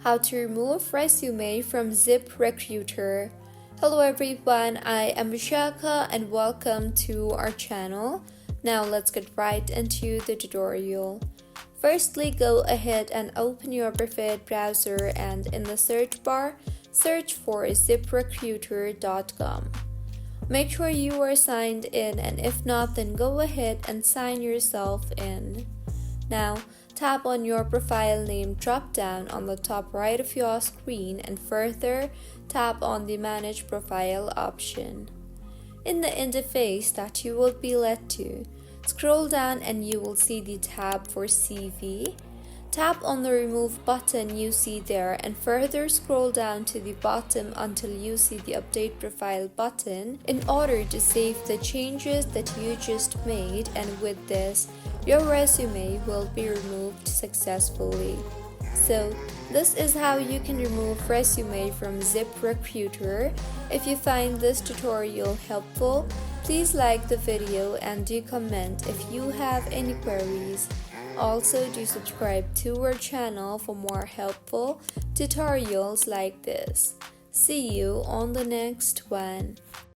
How to remove resume from ZipRecruiter. Hello everyone, I am Vishaka and welcome to our channel. Now let's get right into the tutorial. Firstly, go ahead and open your preferred browser and in the search bar, search for ZipRecruiter.com. Make sure you are signed in, and if not, then go ahead and sign yourself in. Now, tap on your profile name drop-down on the top right of your screen and further tap on the Manage Profile option. In the interface that you will be led to, scroll down and you will see the tab for CV. Tap on the Remove button you see there and further scroll down to the bottom until you see the Update Profile button in order to save the changes that you just made, and with this, your resume will be removed successfully. So, this is how you can remove resume from ZipRecruiter. If you find this tutorial helpful, please like the video and do comment if you have any queries. Also, do subscribe to our channel for more helpful tutorials like this. See you on the next one.